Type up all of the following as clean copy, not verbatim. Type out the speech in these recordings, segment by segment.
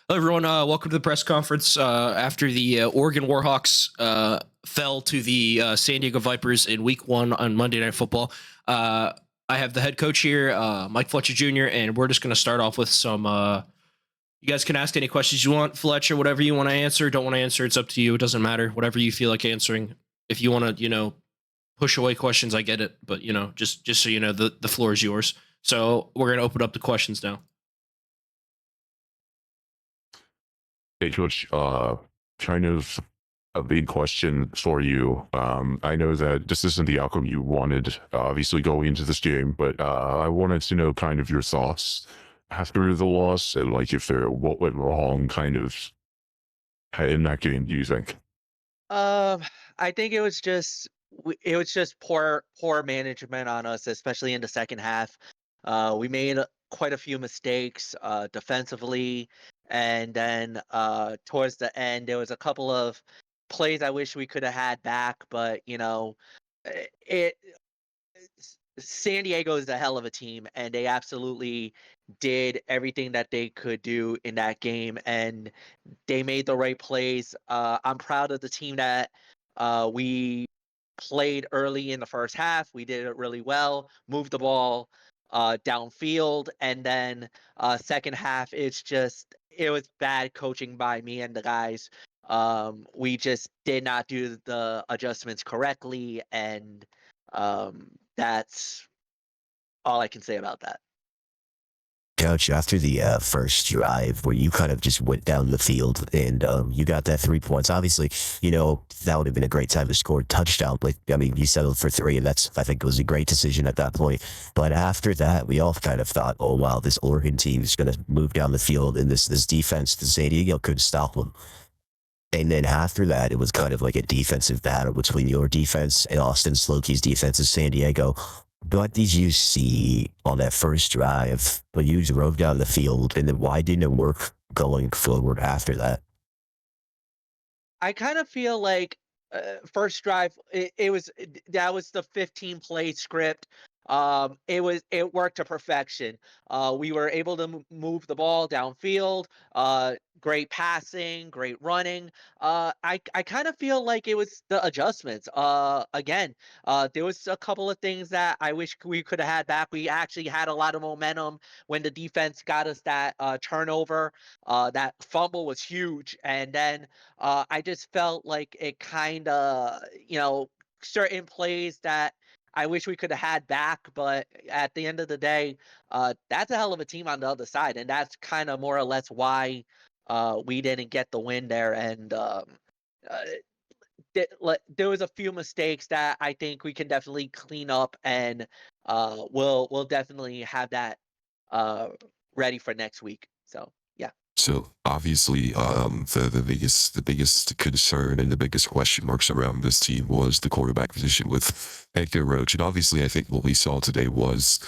Hello, everyone. Welcome to the press conference after the Oregon WarHawks fell to the San Diego Vipers in Week 1 on Monday Night Football. I have the head coach here, Mike Flecha Jr., and we're just going to start off with some. You guys can ask any questions you want, Fletcher, whatever you want to answer. Don't want to answer, it's up to you. It doesn't matter. Whatever you feel like answering. If you want to, push away questions, I get it. But just so you know, the floor is yours. So we're going to open up the questions now. Hey, Coach, kind of a big question for you. I know that this isn't the outcome you wanted, obviously, going into this game, but I wanted to know kind of your thoughts after the loss and like if there what went wrong kind of in that game, do you think? Um, I think it was just poor management on us, especially in the second half. We made quite a few mistakes defensively, and then towards the end, there was a couple of plays I wish we could have had back, but it San Diego is a hell of a team, and they absolutely did everything that they could do in that game, and they made the right plays. I'm proud of the team that we played early in the first half. We did it really well, moved the ball downfield, and then second half, it was bad coaching by me and the guys. We just did not do the adjustments correctly, and that's all I can say about that. Coach, after the first drive where you kind of just went down the field and you got that 3 points, obviously, that would have been a great time to score a touchdown. But I mean, you settled for three, and I think, it was a great decision at that point. But after that, we all kind of thought, oh, wow, this Oregon team is going to move down the field, and this defense, the San Diego couldn't stop them. And then after that, it was kind of like a defensive battle between your defense and Austin Slokey's defense in San Diego. What did you see on that first drive when you drove down the field, and then why didn't it work going forward after that? I kind of feel like first drive that was the 15 play script. It worked to perfection. We were able to move the ball downfield. Great passing, great running. I kind of feel like it was the adjustments. Again, there was a couple of things that I wish we could have had back. We actually had a lot of momentum when the defense got us that turnover. That fumble was huge, and then I just felt like it kind of, certain plays that I wish we could have had back. But at the end of the day, that's a hell of a team on the other side. And that's kind of more or less why we didn't get the win there. And uh, there was a few mistakes that I think we can definitely clean up, and we'll definitely have that uh, ready for next week. So, yeah. So obviously, the biggest concern and the biggest question marks around this team was the quarterback position with Hector Roach. And obviously, I think what we saw today was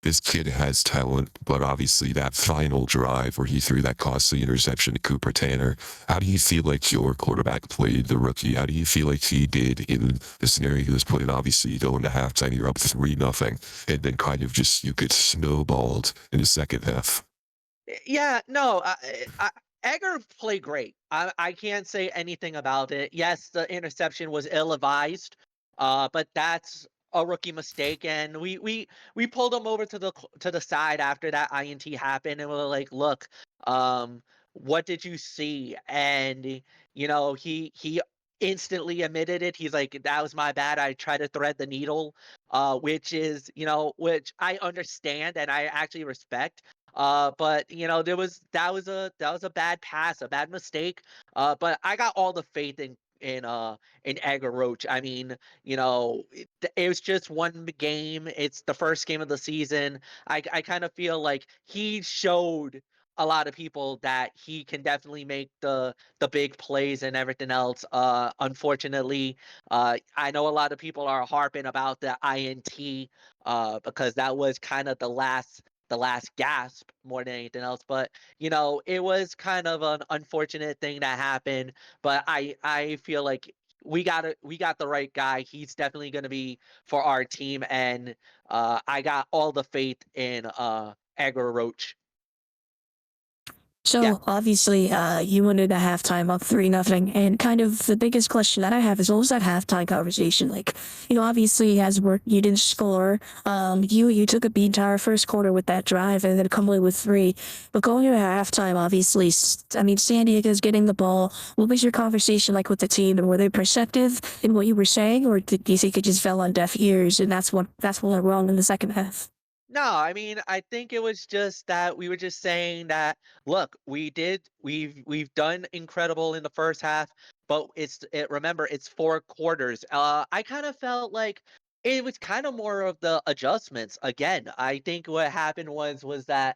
this kid has talent, but obviously that final drive where he threw that costly interception to Cooper Tanner. How do you feel like your quarterback played, the rookie? How do you feel like he did in the scenario he was put in? Obviously, you go into halftime, you're up 3-0, and then kind of just you get snowballed in the second half. Yeah, no, Egger played great. I can't say anything about it. Yes, the interception was ill-advised, but that's a rookie mistake, and we pulled him over to the side after that INT happened, and we are like, "Look, um, what did you see?" And he instantly admitted it. He's like, "That was my bad. I tried to thread the needle," which I understand and I actually respect. But that was a bad pass, a bad mistake. But I got all the faith in Edgar Roach. I mean, it was just one game. It's the first game of the season. I kind of feel like he showed a lot of people that he can definitely make the big plays and everything else. Unfortunately, I know a lot of people are harping about the INT because that was kind of the last gasp more than anything else. But it was kind of an unfortunate thing that happened. But I feel like we got the right guy. He's definitely going to be for our team, and I got all the faith in Edgar Roach. So Yeah. obviously, you went into halftime up 3-0, and kind of the biggest question that I have is what was that halftime conversation like? Obviously as work, you didn't score. You took a beat entire first quarter with that drive, and then come away with three. But going into halftime, obviously, I mean, San Diego's getting the ball. What was your conversation like with the team, and were they perceptive in what you were saying, or do you think it just fell on deaf ears, and that's what went wrong in the second half? No, I mean, I think it was just that we were just saying that, look, we've done incredible in the first half, but remember, it's 4 quarters. I kind of felt like it was kind of more of the adjustments. Again, I think what happened was that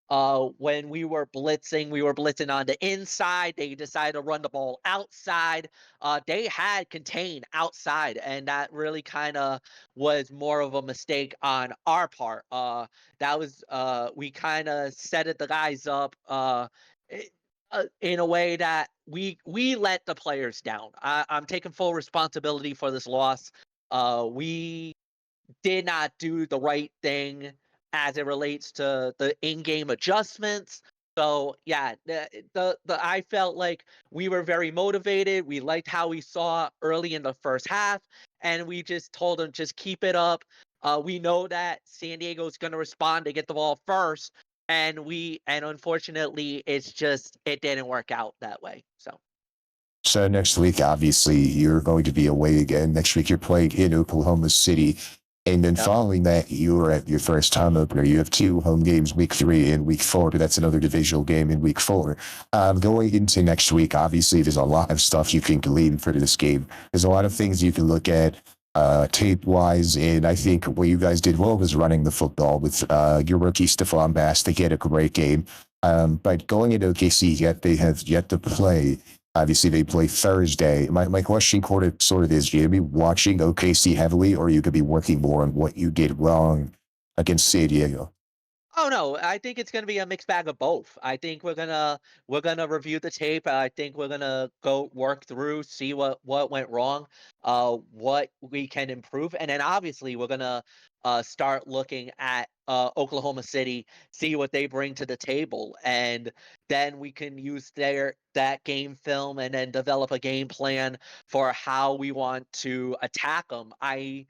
when we were blitzing on the inside. They decided to run the ball outside. They had contained outside, and that really kind of was more of a mistake on our part. That was we kind of set it the guys up i- in a way that we let the players down. I'm taking full responsibility for this loss. We did not do the right thing as it relates to the in-game adjustments. So yeah, the I felt like we were very motivated. We liked how we saw early in the first half, and we just told them just keep it up. We know that San Diego's going to respond to get the ball first, and unfortunately, it didn't work out that way. So. So next week, obviously, you're going to be away again. Next week, you're playing in Oklahoma City. And then Yep. following that, you are at your first home opener. You have 2 home games, week 3 and week 4, but that's another divisional game in week 4. Going into next week, obviously, there's a lot of stuff you can glean for this game. There's a lot of things you can look at tape-wise, and I think what you guys did well was running the football with your rookie, Stephon Bass. They had a great game. But going into OKC, yet they have yet to play. Obviously, they play Thursday. My question sort of is, you going to be watching OKC heavily, or you could be working more on what you did wrong against San Diego? Oh no, I think it's gonna be a mixed bag of both. I think we're gonna review the tape. I think we're gonna go work through, see what went wrong, what we can improve, and then obviously we're gonna start looking at Oklahoma City, see what they bring to the table, and then we can use that game film and then develop a game plan for how we want to attack them. I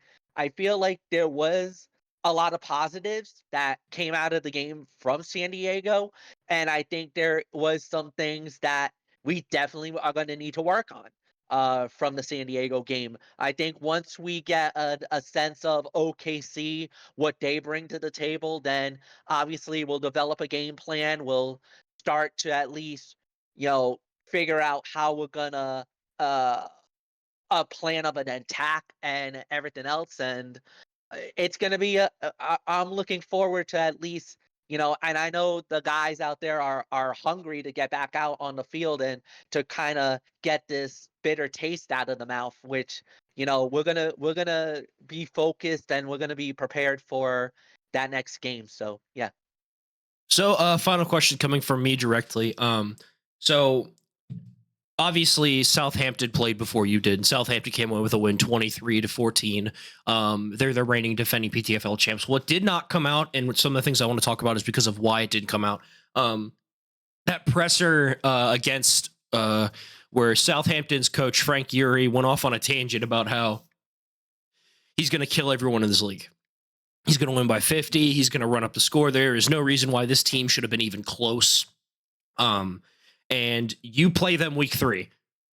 feel like there was a lot of positives that came out of the game from San Diego. And I think there was some things that we definitely are going to need to work on from the San Diego game. I think once we get a sense of OKC, what they bring to the table, then obviously we'll develop a game plan. We'll start to at least, figure out how we're going to uh, a plan of an attack and everything else. And it's going to be I'm looking forward to at least, and I know the guys out there are hungry to get back out on the field and to kind of get this bitter taste out of the mouth, which, we're going to be focused and we're going to be prepared for that next game. So, yeah. So, final question coming from me directly. So obviously Southampton played before you did. Southampton came away with a win 23-14. They're the reigning defending PTFL champs. What did not come out, and some of the things I want to talk about is because of why it didn't come out. That presser against where Southampton's coach Frank Uri went off on a tangent about how he's going to kill everyone in this league. He's going to win by 50. He's going to run up the score. There is no reason why this team should have been even close. And you play them week 3.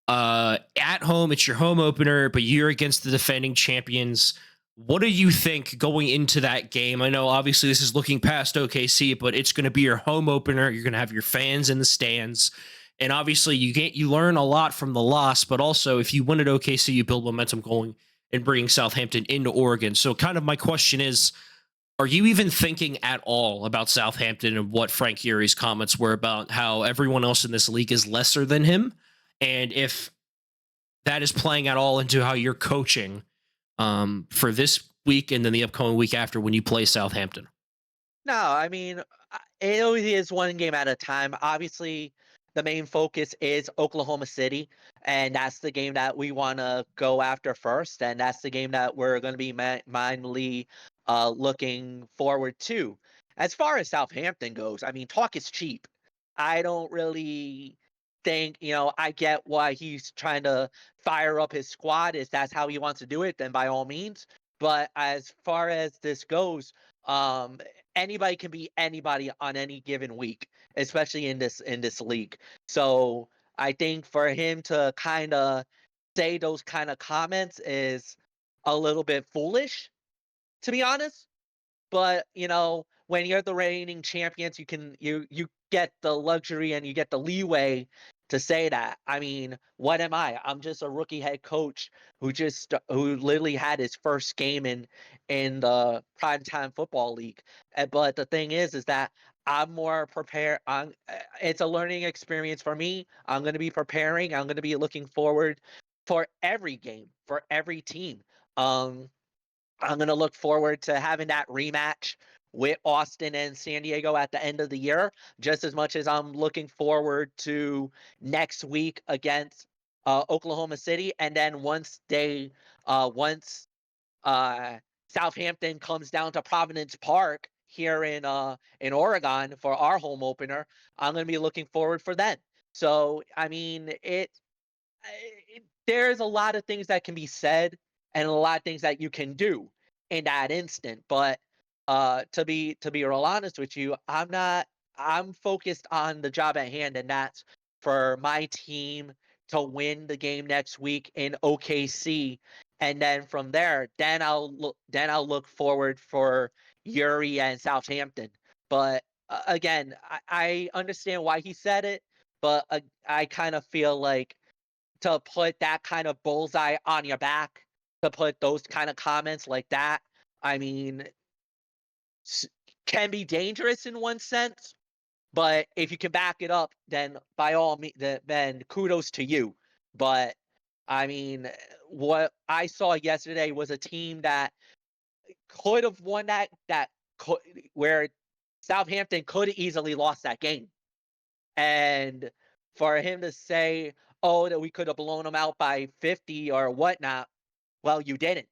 At home, it's your home opener, but you're against the defending champions. What do you think going into that game? I know obviously this is looking past OKC, but it's going to be your home opener. You're going to have your fans in the stands. And obviously you learn a lot from the loss, but also if you win at OKC, you build momentum going and bringing Southampton into Oregon. So kind of my question is, are you even thinking at all about Southampton and what Frank Uri's comments were about how everyone else in this league is lesser than him? And if that is playing at all into how you're coaching for this week and then the upcoming week after when you play Southampton? No, I mean, it always is one game at a time. Obviously, the main focus is Oklahoma City, and that's the game that we want to go after first, and that's the game that we're going to be mindly looking forward to. As far as Southampton goes, I mean, talk is cheap. I don't really think, I get why he's trying to fire up his squad. If that's how he wants to do it, then by all means. But as far as this goes, um, anybody can be anybody on any given week, especially in this league. So I think for him to kind of say those kind of comments is a little bit foolish, to be honest. But when you're the reigning champions, you get the luxury and you get the leeway to say that. I mean, what am I? I'm just a rookie head coach who literally had his first game in the primetime football league. But the thing is that I'm more prepared. It's a learning experience for me. I'm going to be preparing. I'm going to be looking forward for every game, for every team. Um, I'm going to look forward to having that rematch with Austin and San Diego at the end of the year, just as much as I'm looking forward to next week against Oklahoma City. And then once Southampton comes down to Providence Park here in Oregon for our home opener, I'm going to be looking forward for that. So, I mean, there's a lot of things that can be said and a lot of things that you can do in that instant. But to be real honest with you, I'm focused on the job at hand, and that's for my team to win the game next week in OKC. And then from there, then I'll look forward for Yuri and Southampton. But again, I understand why he said it, but I kind of feel like to put that kind of bullseye on your back, to put those kind of comments like that, I mean, can be dangerous in one sense. But if you can back it up, then by all means, then kudos to you. But I mean, what I saw yesterday was a team that could have won where Southampton could have easily lost that game. And for him to say, "Oh, that we could have blown them out by 50 or whatnot," well, you didn't.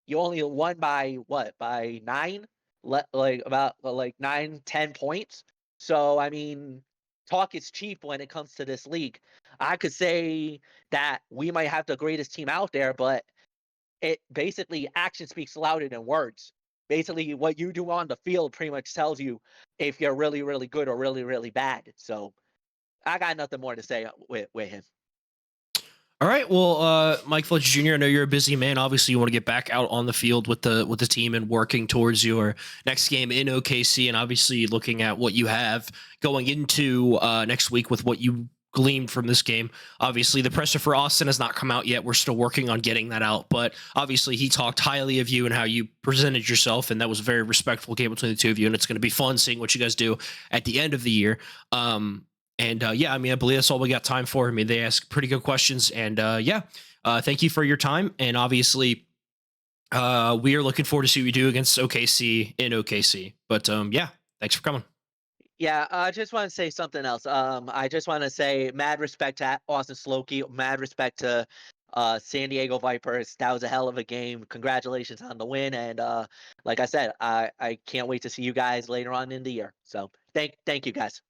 You only won by what? By 9? Like about like 9, 10 points. So I mean, talk is cheap when it comes to this league. I could say that we might have the greatest team out there, but it basically action speaks louder than words. Basically, what you do on the field pretty much tells you if you're really, really good or really, really bad. So I got nothing more to say with him. All right. Well, Mike Flecha Jr., I know you're a busy man. Obviously, you want to get back out on the field with the team and working towards your next game in OKC, and obviously looking at what you have going into next week with what you gleaned from this game. Obviously, the presser for Austin has not come out yet. We're still working on getting that out, but obviously he talked highly of you and how you presented yourself, and that was a very respectful game between the two of you, and it's going to be fun seeing what you guys do at the end of the year. Yeah, I mean, I believe that's all we got time for. I mean, they ask pretty good questions, and thank you for your time. And obviously, we are looking forward to see what you do against OKC in OKC. But yeah, thanks for coming. Yeah, I just want to say something else. I just want to say mad respect to Austin Slokey, mad respect to San Diego Vipers. That was a hell of a game. Congratulations on the win, and like I said, I can't wait to see you guys later on in the year. So thank you guys.